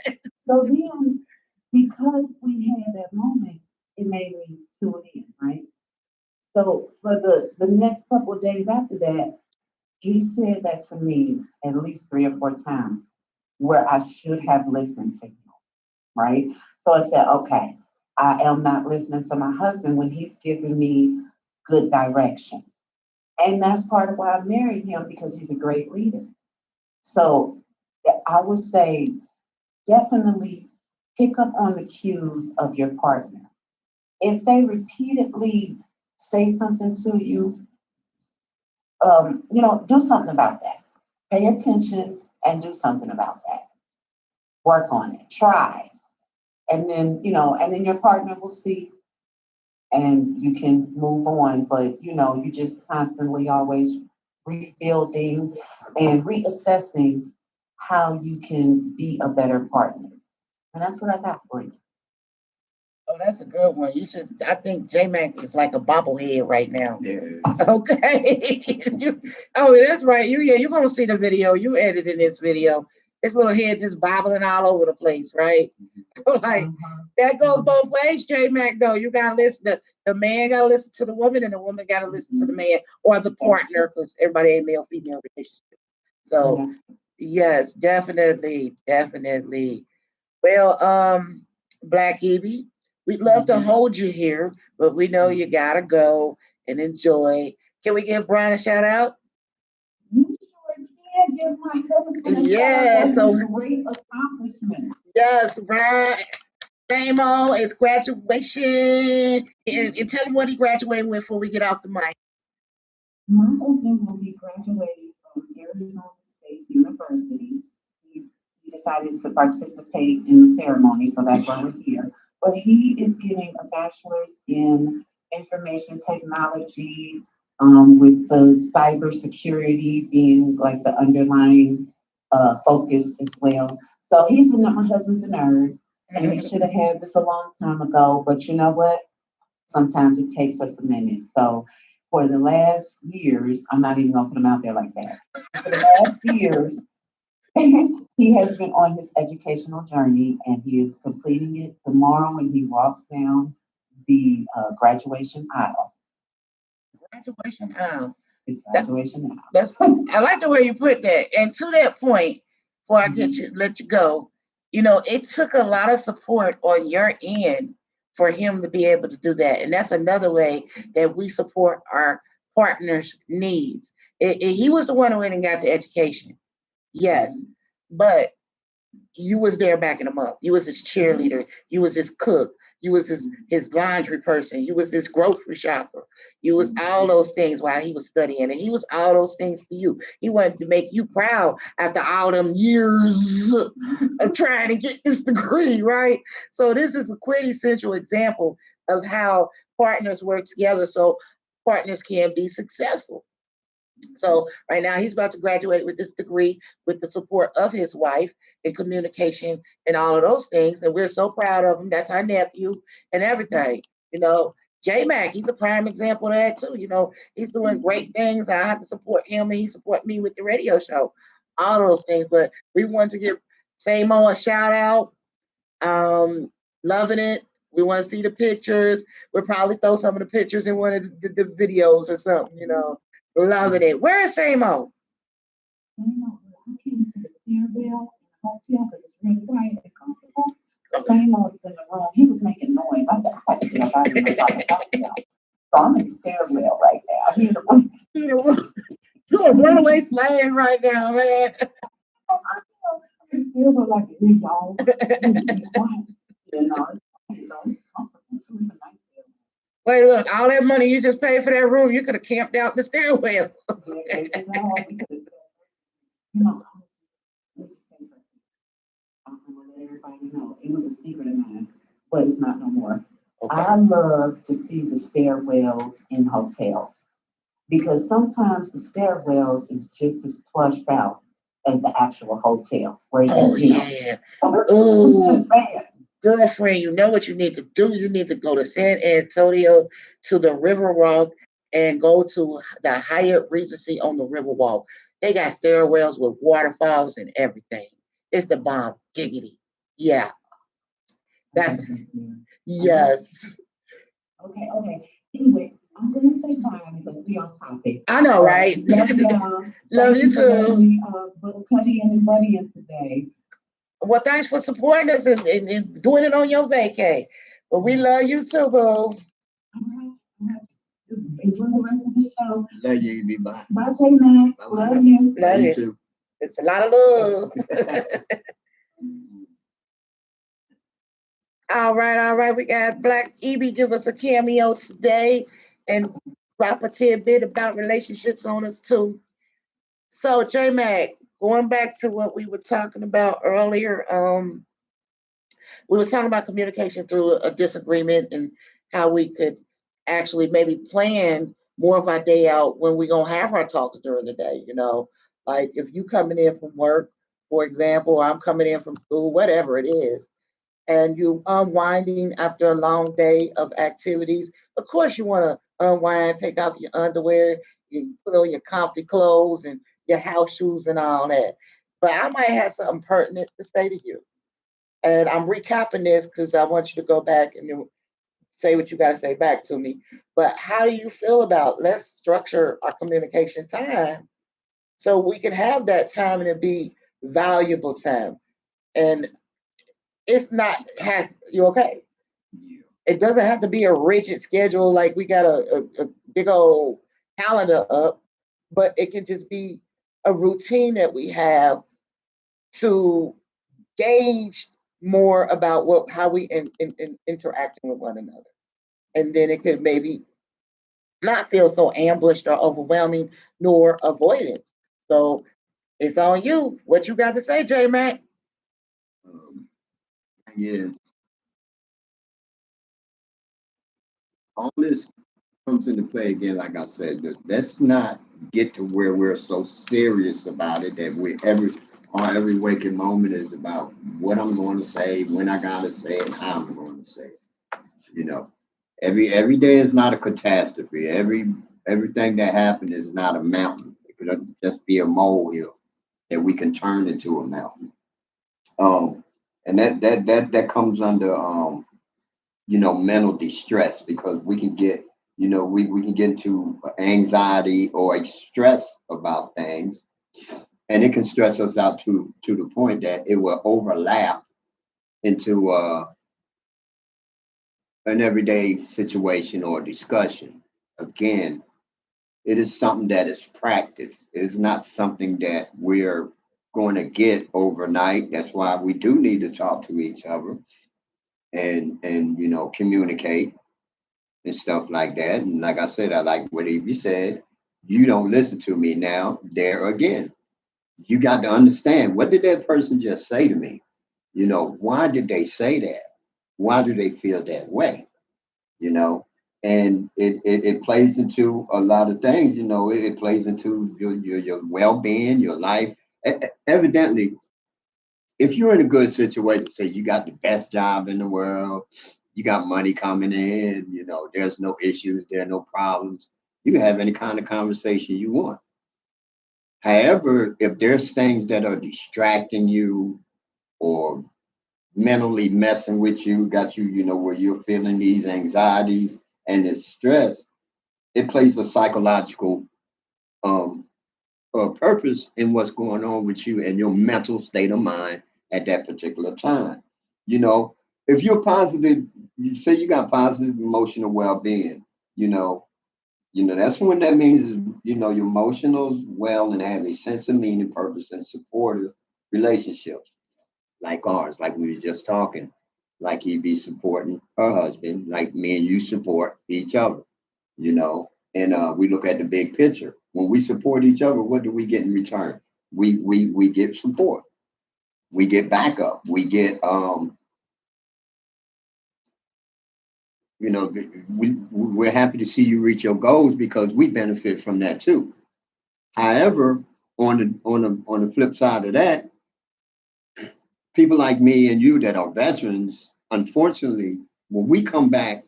S5: So then, because we had that moment, it made me tune in, right? So for the next couple of days after that, he said that to me at least 3 or 4 times where I should have listened to him, right? So I said, okay, I am not listening to my husband when he's giving me good direction. And that's part of why I married him, because he's a great leader. So I would say definitely pick up on the cues of your partner. If they repeatedly say something to you, do something about that. Pay attention and do something about that. Work on it. Try. And then your partner will speak and you can move on. But, you just constantly always rebuilding and reassessing how you can be a better partner. And that's what I got for you.
S1: Oh, that's a good one. I think J-Mac is like a bobblehead right now.
S2: Yeah.
S1: Okay. That's right. You're going to see the video. You edited this video. His little head just bobbling all over the place, right? Like, that goes both ways, J-Mac, though. You got to listen. The man got to listen to the woman, and the woman got to listen to the man or the partner, because everybody ain't male-female relationship. So, yes, definitely. Well, Black Evie, we'd love to hold you here, but we know you gotta go and enjoy. Can we give Brian a shout out?
S5: You sure can give my husband a
S1: Yeah,
S5: shout out
S1: so-
S5: on his great accomplishment.
S1: Yes, Brian. Same old, it's graduation. And tell him what he graduated with before we get off the mic.
S5: My husband will be graduating from Arizona State University. He decided to participate in the ceremony, so that's why we're here. But he is getting a bachelor's in information technology, with the cybersecurity being like the underlying focus as well. So my husband's a nerd, and he should have had this a long time ago. But you know what? Sometimes it takes us a minute. So for the last years, I'm not even gonna put him out there like that. For the last years, he has been on his educational journey, and he is completing it tomorrow when he walks down the graduation aisle.
S1: Graduation.
S5: The graduation aisle.
S1: I like the way you put that. And to that point, before I let you go, it took a lot of support on your end for him to be able to do that. And that's another way that we support our partners' needs. He was the one who went and got the education. Yes. But you was there backing him up. You was his cheerleader. You was his cook. You was his laundry person. You was his grocery shopper. You was all those things while he was studying. And he was all those things for you. He wanted to make you proud after all them years of trying to get this degree, right? So this is a quintessential example of how partners work together so partners can be successful. So right now he's about to graduate with this degree with the support of his wife in communication and all of those things. And we're so proud of him. That's our nephew and everything. J-Mac, he's a prime example of that too. He's doing great things. I have to support him and he support me with the radio show. All those things. But we wanted to give Same Old a shout out. Loving it. We want to see the pictures. We'll probably throw some of the pictures in one of the videos or something, Loving it. Where is Same Old?
S5: I came to the stairwell in the hotel because it's really quiet and comfortable. The same old was in the room. He was making noise. I said, I got to get up out of here and talk about him. So I'm in the stairwell right now. He in the room.
S1: You're a runaway slave right now, man.
S5: I feel in the stairwell like a big dog. It's quiet. You know, it's comfortable too. It's a nice stairwell.
S1: Wait, look, all that money you just paid for that room, you could have camped out in the stairwell.
S5: Yeah, you know, I just say that. I'm gonna let everybody know. It was a secret of mine, but it's not no more.
S1: Okay.
S5: I love to see the stairwells in hotels because sometimes the stairwells is just as plushed out as the actual hotel where
S1: Oh,
S5: you know.
S1: yeah.
S5: Ooh,
S1: Ooh,
S5: man.
S1: girlfriend, you know what you need to do? You need to go to San Antonio to the Riverwalk and go to the Hyatt Regency on the Riverwalk. They got stairwells with waterfalls and everything. It's the bomb. Giggity. Yeah, that's, yes.
S5: Okay. Anyway, I'm gonna say bye because we on topic.
S1: I know, right?
S5: Love y'all.
S1: Love
S5: Thank
S1: you
S5: for letting
S1: too.
S5: me, Cuddy and Buddy in today.
S1: Well, thanks for supporting us and doing it on your vacay. But we love you too, boo.
S5: All right. Enjoy the rest of the show.
S2: Love you, be bye.
S5: Bye, J-Mac.
S2: Bye-bye.
S5: Love you.
S1: Love
S2: You
S1: you.
S2: too.
S1: It's a lot of love. All right. We got Black Evie give us a cameo today and drop a tidbit about relationships on us too. So, J Mac, going back to what we were talking about earlier, we were talking about communication through a disagreement and how we could actually maybe plan more of our day out when we're gonna have our talks during the day, you know. Like if you coming in from work, for example, or I'm coming in from school, whatever it is, and you unwinding after a long day of activities. Of course, you want to unwind, take off your underwear, you put on your comfy clothes and your house shoes and all that. But I might have something pertinent to say to you. And I'm recapping this because I want you to go back and say what you got to say back to me. But how do you feel about let's structure our communication time so we can have that time and it be valuable time? And it's not has you okay?
S2: Yeah.
S1: It doesn't have to be a rigid schedule like we got a big old calendar up, but it can just be a routine that we have to gauge more about what how we interacting with one another, and then it could maybe not feel so ambushed or overwhelming nor avoidance. So it's on you. What you got to say, J Mac?
S2: Um, yes, all this comes into play again, like I said, let's not get to where we're so serious about it that we every waking moment is about what I'm going to say, when I gotta say it, how I'm going to say it. You know, every day is not a catastrophe. Everything that happened is not a mountain. It could just be a molehill that we can turn into a mountain. Um, and that comes under mental distress because we can get we can get into anxiety or a stress about things, and it can stress us out to the point that it will overlap into an everyday situation or discussion. Again, it is something that is practiced. It is not something that we're going to get overnight. That's why we do need to talk to each other and communicate and stuff like that. And like I said, I like what Evie said. You don't listen to me now. There again, you got to understand, what did that person just say to me? Why did they say that? Why do they feel that way? You know, and it plays into a lot of things. It plays into your well-being, your life. Evidently, if you're in a good situation, say you got the best job in the world, you got money coming in, there's no issues, there are no problems. You can have any kind of conversation you want. However, if there's things that are distracting you or mentally messing with you, got you, where you're feeling these anxieties and this stress, it plays a psychological um purpose in what's going on with you and your mental state of mind at that particular time. You know, if you're positive, you say you got positive emotional well-being, you know, that's when that means, your emotional well and have a sense of meaning, purpose, and supportive relationships like ours, like we were just talking, like he be supporting her husband, like me and you support each other, and we look at the big picture. When we support each other, what do we get in return? We get support. We get backup. We get we're happy to see you reach your goals because we benefit from that too. However, on the flip side of that, people like me and you that are veterans, unfortunately, when we come back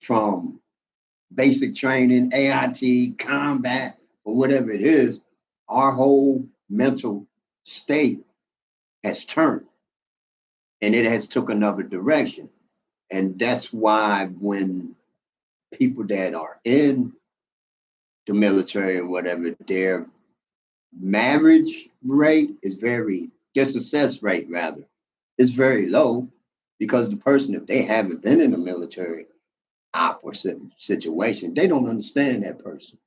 S2: from basic training, AIT, combat, or whatever it is, our whole mental state has turned and it has took another direction. And that's why when people that are in the military or whatever, their marriage rate is their success rate rather, is very low because the person, if they haven't been in the military opposite situation, they don't understand that person.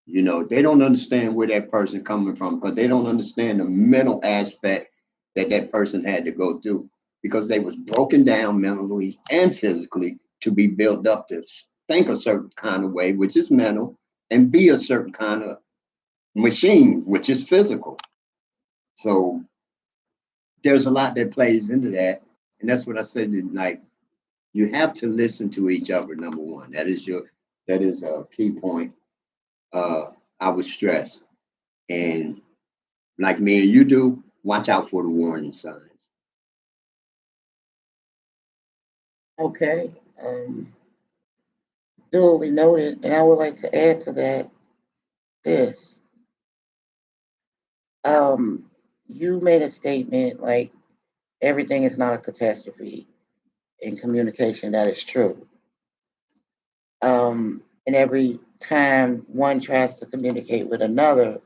S2: They don't understand where that person coming from because they don't understand the mental aspect that that person had to go through because they was broken down mentally and physically to be built up to think a certain kind of way, which is mental, and be a certain kind of machine, which is physical. So there's a lot that plays into that. And that's what I said, like, you have to listen to each other, number one. That is a key point I would stress. And like me and you do, watch out for the warning signs.
S1: Okay, duly noted, and I would like to add to that this. You made a statement like everything is not a catastrophe in communication. That is true. And every time one tries to communicate with another,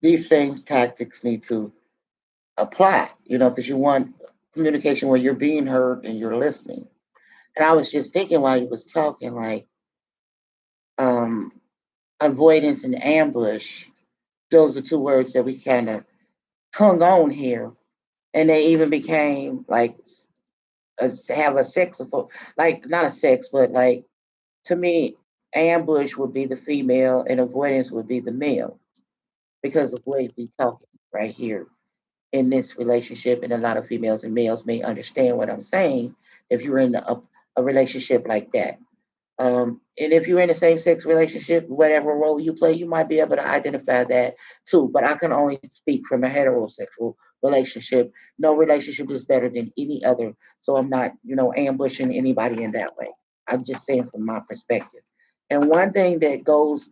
S1: these same tactics need to apply, because you want communication where you're being heard and you're listening. And I was just thinking while you was talking, like, um, avoidance and ambush, those are two words that we kind of hung on here. And they even became like have a sexable, like not a sex, but like to me, ambush would be the female and avoidance would be the male because of the way we talking right here in this relationship. And a lot of females and males may understand what I'm saying if you're in a relationship like that. And if you're in a same sex relationship, whatever role you play, you might be able to identify that too. But I can only speak from a heterosexual relationship. No relationship is better than any other. So I'm not, ambushing anybody in that way. I'm just saying from my perspective. And one thing that goes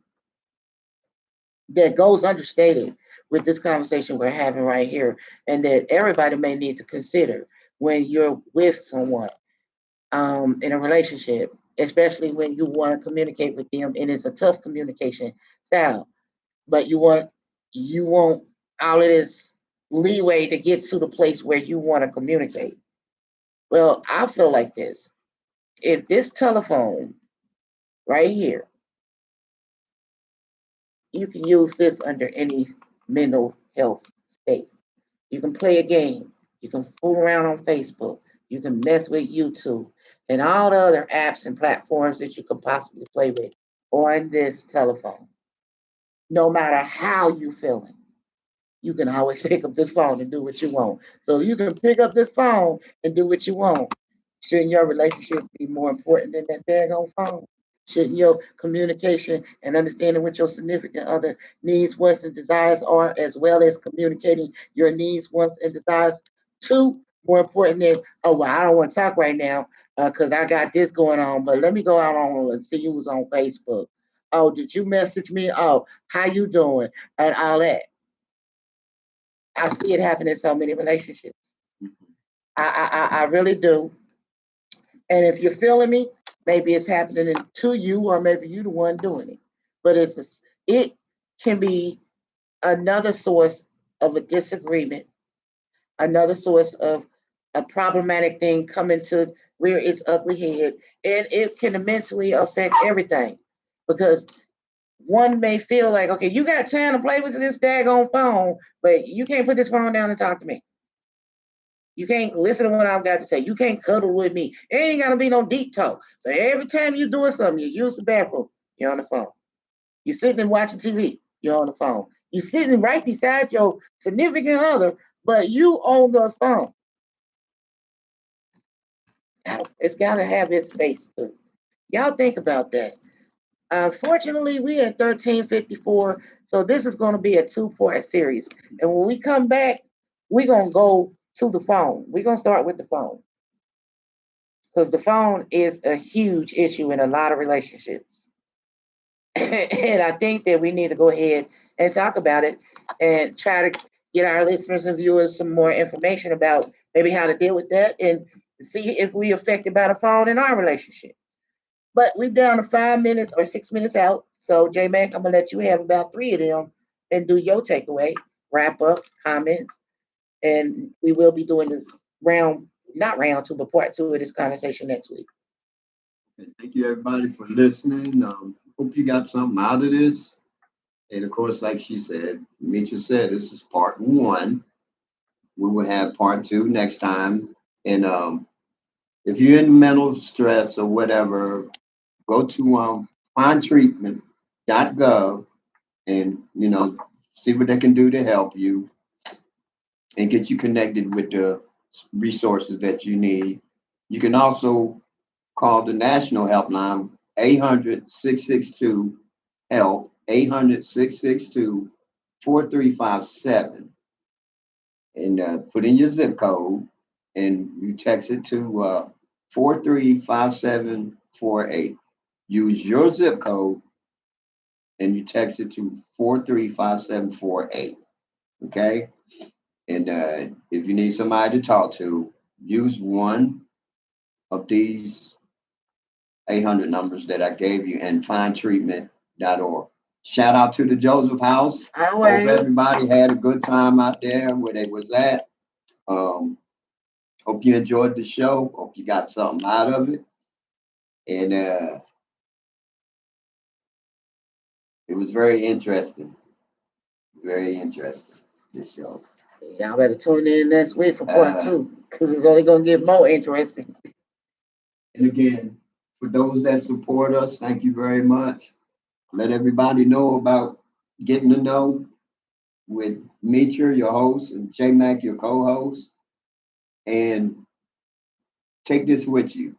S1: understated with this conversation we're having right here, and that everybody may need to consider when you're with someone in a relationship, especially when you want to communicate with them, and it's a tough communication style, but you want all of this leeway to get to the place where you want to communicate. Well, I feel like this. If this telephone right here, you can use this under any mental health state. You can play a game. You can fool around on Facebook. You can mess with YouTube and all the other apps and platforms that you could possibly play with on this telephone. No matter how you feeling, you can always pick up this phone and do what you want. So you can pick up this phone and do what you want. Shouldn't your relationship be more important than that daggone phone? Shouldn't your communication and understanding what your significant other needs, wants, and desires are, as well as communicating your needs, wants, and desires to, more important than, oh, well, I don't want to talk right now because I got this going on, but let me go out on and see who's on Facebook. Oh, did you message me? Oh, how you doing? And all that. I see it happen in so many relationships. I really do. And if you're feeling me, maybe it's happening to you, or maybe you're the one doing it. But it can be another source of a disagreement, another source of a problematic thing coming to rear its ugly head, and it can mentally affect everything because one may feel like, okay, you got time to play with this daggone phone, but you can't put this phone down and talk to me. You can't listen to what I've got to say. You can't cuddle with me. It ain't gotta be no deep talk. But every time you're doing something, you use the bathroom, you're on the phone. You're sitting and watching TV, you're on the phone. You're sitting right beside your significant other, but you on the phone. It's gotta have its space too. Y'all think about that. Unfortunately, we at 1354, so this is going to be a two-part series. And when we come back, we're going to go to the phone. We're going to start with the phone because the phone is a huge issue in a lot of relationships. And I think that we need to go ahead and talk about it and try to get our listeners and viewers some more information about maybe how to deal with that and see if we affected by the phone in our relationship. But we're down to 5 minutes or 6 minutes out. So, J Mac, I'm gonna let you have about three of them and do your takeaway, wrap up, comments, and we will be doing this round, not round two, but part two of this conversation next week.
S2: And thank you everybody for listening. Hope you got something out of this. And of course, like she said, Mitra said, this is part one. We will have part two next time. And if you're in mental stress or whatever, go to findtreatment.gov and see what they can do to help you and get you connected with the resources that you need. You can also call the national helpline 800-662-HELP, 800-662-4357, and put in your zip code and you text it to 435748. Use your zip code and you text it to 435748. Okay? And if you need somebody to talk to, use one of these 800 numbers that I gave you and findtreatment.org. Shout out to the Joseph House.
S1: Always.
S2: Hope everybody had a good time out there where they was at. Hope you enjoyed the show. Hope you got something out of it. And it was very interesting. Very interesting, this show.
S1: Y'all better tune in next week for part two because it's only gonna get more interesting.
S2: And again, for those that support us, thank you very much. Let everybody know about Getting to Know with Mitra, your host, and J Mac, your co-host. And take this with you.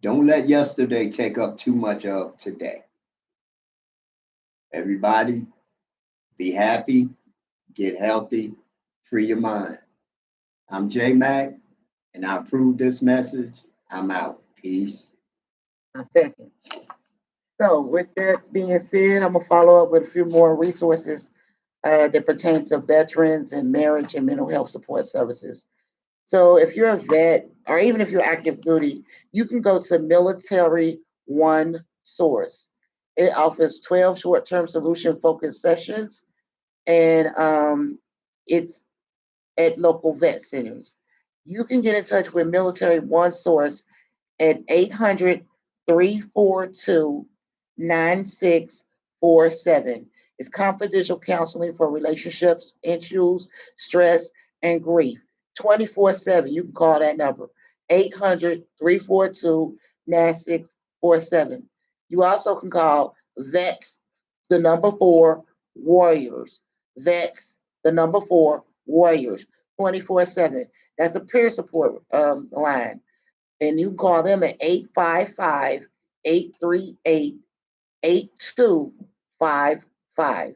S2: Don't let yesterday take up too much of today. Everybody, be happy, get healthy, free your mind. I'm J Mac, and I approve this message. I'm out. Peace.
S1: A second. So, with that being said, I'm gonna follow up with a few more resources that pertain to veterans and marriage and mental health support services. So, if you're a vet or even if you're active duty, you can go to Military One Source. It offers 12 short-term solution-focused sessions, and it's at local vet centers. You can get in touch with Military One Source at 800-342-9647. It's confidential counseling for relationships, issues, stress, and grief. 24/7. You can call that number 800-342-9647. You also can call VETS, the number four, Warriors. VETS, the number four, Warriors, 24/7. That's a peer support line. And you can call them at 855-838-8255.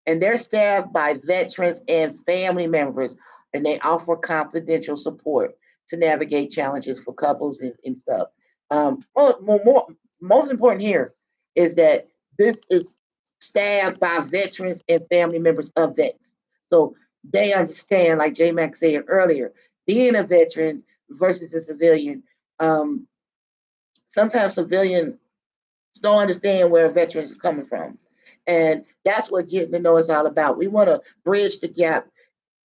S1: And they're staffed by veterans and family members, and they offer confidential support to navigate challenges for couples and stuff. Most important here is that this is staffed by veterans and family members of vets. So they understand, like J Mac said earlier, being a veteran versus a civilian. Sometimes civilians don't understand where veterans are coming from. And that's what getting to know is all about. We want to bridge the gap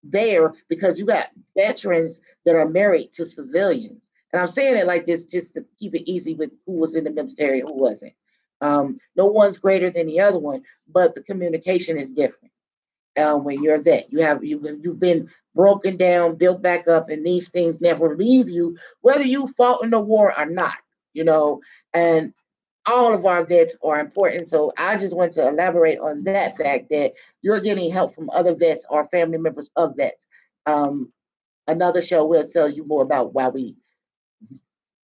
S1: there because you got veterans that are married to civilians. And I'm saying it like this just to keep it easy with who was in the military and who wasn't. No one's greater than the other one, but the communication is different. When you're a vet, you've been broken down, built back up, and these things never leave you, whether you fought in the war or not. You know, and all of our vets are important. So I just want to elaborate on that fact that you're getting help from other vets or family members of vets. Um, Another show will tell you more about why we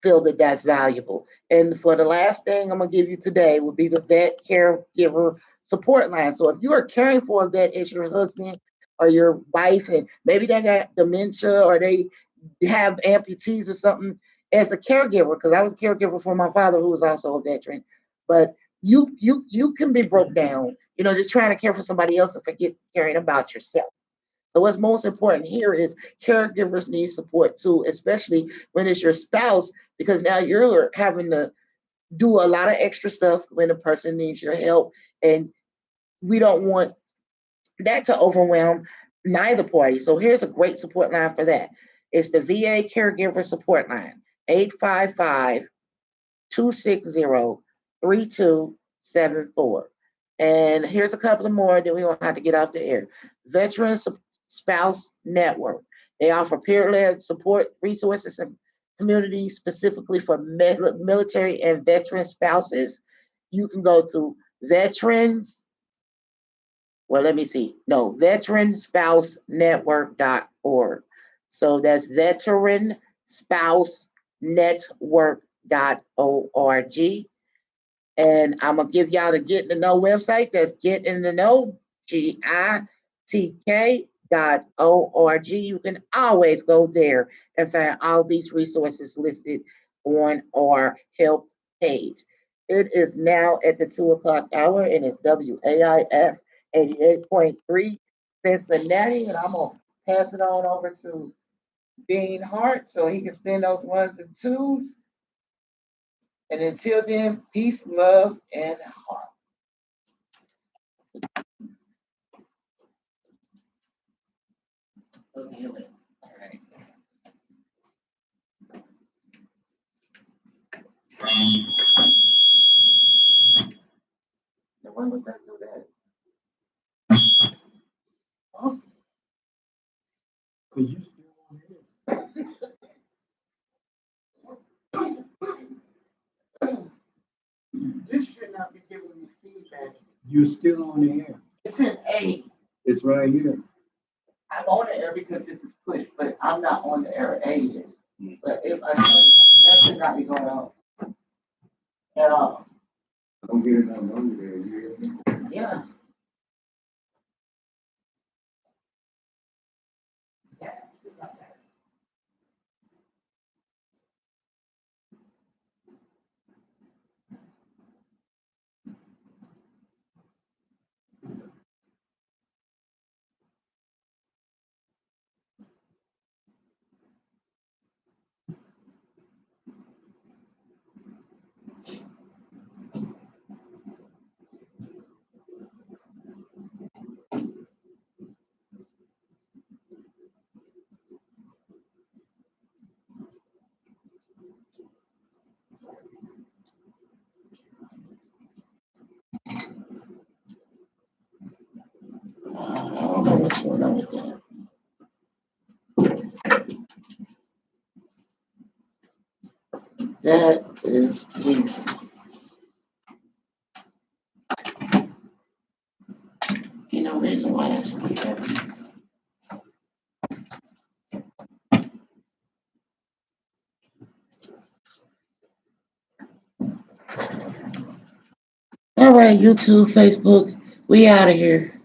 S1: feel that that's valuable. And for the last thing I'm gonna give you today will be the vet caregiver support line. So if you are caring for a vet, it's your husband or your wife, and maybe they got dementia or they have amputees or something, as a caregiver, because I was a caregiver for my father who was also a veteran. But you can be broke down, just trying to care for somebody else and forget caring about yourself. So what's most important here is caregivers need support too, especially when it's your spouse, because now you're having to do a lot of extra stuff when a person needs your help. And we don't want that to overwhelm neither party. So here's a great support line for that. It's the VA Caregiver Support Line, 855-260-3274. And here's a couple of more, then we don't have to get off the air. Veterans Spouse Network. They offer peer-led support resources and communities specifically for military and veteran spouses. You can go to veteranspousenetwork.org. So that's veteranspousenetwork.org. And I'm gonna give y'all the Get to Know website. That's Get in the Know, GITK.org. You can always go there and find all these resources listed on our help page. It is now at the 2 o'clock hour, and it's WAIF 88.3 Cincinnati, and I'm gonna pass it on over to Dean Hart so he can spin those ones and twos. And until then, peace, love, and heart. Okay, all right. Now, why would that do that? Huh?
S2: Cause you still on air.
S1: This should not be giving me feedback.
S2: You're still on the air.
S1: It's in A.
S2: It's right here.
S1: I'm on the air because this is push, but I'm not on the air. A is. But if I that should not be going on at all.
S2: Don't get it on over there. You hear me?
S1: Yeah. I don't know what's going on with that. That is weird. Ain't no reason why that should be happening. All right, YouTube, Facebook, we out of here.